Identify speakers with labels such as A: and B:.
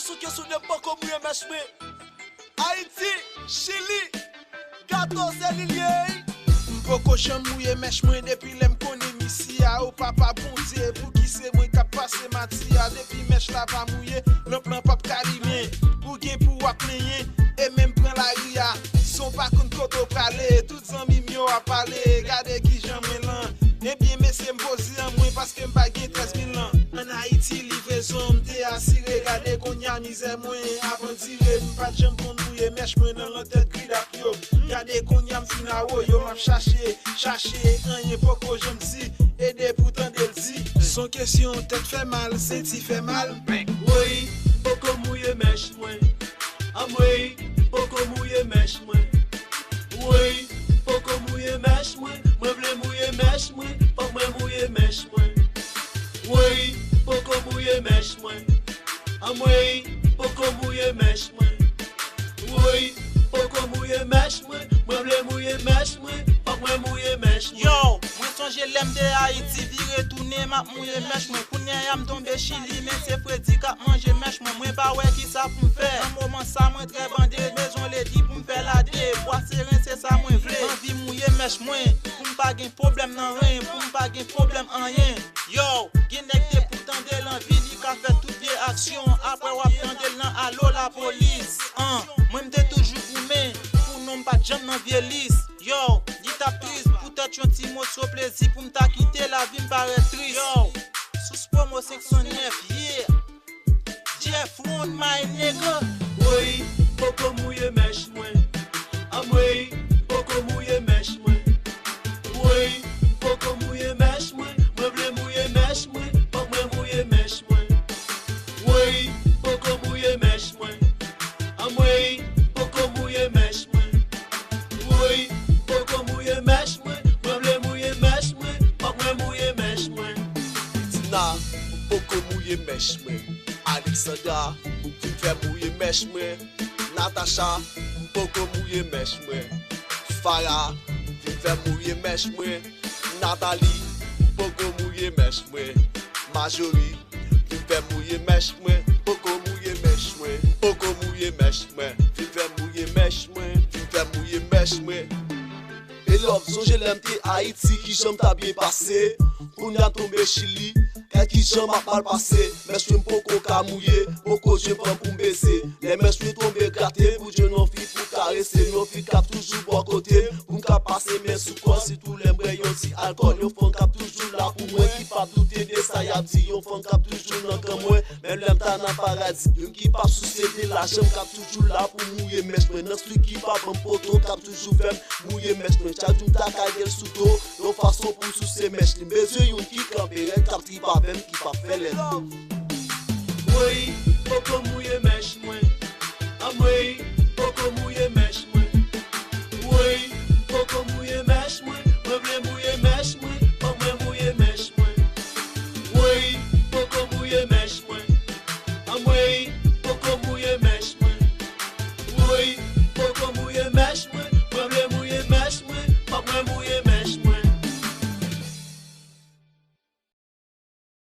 A: sous que sous n'importe quoi mouiller mèche Haïti, Chili, gâteau c'est l'ilier.
B: M'poko j'aime mouiller mèche moi depuis l'aime connaît missia au papa bon Dieu pour qui c'est moi qui passer matia depuis mèche la pas mouiller le plan pas calimé pour gain pour appeler et même prend la ria son pas contre koto parler toutes amis mio a parler regardez qui j'aime là et bien monsieur m'poser en moi parce que m'pas gain 13 000 ans en Haïti livraison m'te assuré regardez qu'on y a misère moi avant tirer m'pas j'aime qu'on mouiller mèche moi dans la tête gris la pio regardez qu'on y a m'fina yo m'a chercher rien poko j'aime si aider pourtant del dit son question tête fait mal senti fait mal
A: oui poko mouiller mèche moi oui poko mouiller mèche moi oui poko mouiller mèche moi vle mouiller mèche moi pas moi mouiller mèche moi oui poko mouiller mèche moi oui poko mouiller mèche moi oui poko mouiller mèche moi vle mouiller mèche moi pas moi mouiller mèche
C: yo moi songe l'aime de Haïti vire tourner m'a mouiller mèche moi connait yam tomber Chili mais c'est Freddy qui manger mèche moi pas ouais qui ça pour me faire un moment ça moi très bandé maison les dit pour me faire la dé bois serein c'est ça moi vle envie mouiller mèche moi pour me pas gain problème nan rien pour me pas gain problème en rien yo ginecté pourtant de l'envie li ka fait toutes des actions après ou attendre nan allo la police moi m'te toujours goumé pour non pas jam nan vielis yo dit ta prise pour ta un petit mot sur plaisir pour m'ta quitter la vie m'paraît triste yo sous promo section 9 yeah Jeff One my nigga
A: oui poko mouiller mèche moi oui poko mouiller mèche moi oui poko mouiller mèche moi vle mouiller mèche moi pas moi mouiller mèche moi oui poko mouiller mèche moi oui poko mouiller mèche moi oui poko mouiller mèche moi vle mouiller mèche moi pas moi mouiller mèche moi
D: Tina poko mouiller mèche moi Alexandra tu fais mouiller mèche moi Natasha poko mouiller mèche moi Farah tu fais mouiller mèche moi Nathalie poko mouiller mèche moi Marjorie tu fais mouiller mèche moi poko mouiller mèche moi poko mouiller mèche moi tu fais mouiller mèche moi tu fais mouiller mèche moi et love songe l'aime Haïti qui j'aime t'a bien passé on a tombé Chili qui j'aime a mal passé mais je suis poko ka mouiller poko je prends pour baiser les mèches je tomber gâté pour je non fi pour caresser non fi cap toujours bon côté pour cap passer mais sous quoi si tous les brayons si alcool yo font cap toujours là pour moi qui pas douter de ça y a dit yo font cap toujours dans comme moi même l'aime ta dans paradis yo qui pas soucier de la j'aime cap toujours là pour mouiller mèche moi non celui qui pas bon poto cap toujours fait mouiller mèche moi cha tout ta caille sous dos yo façon pour soucier mèche les besoin yon qui camper cap qui pas même qui pas fait les
A: oui poko mouiller mèche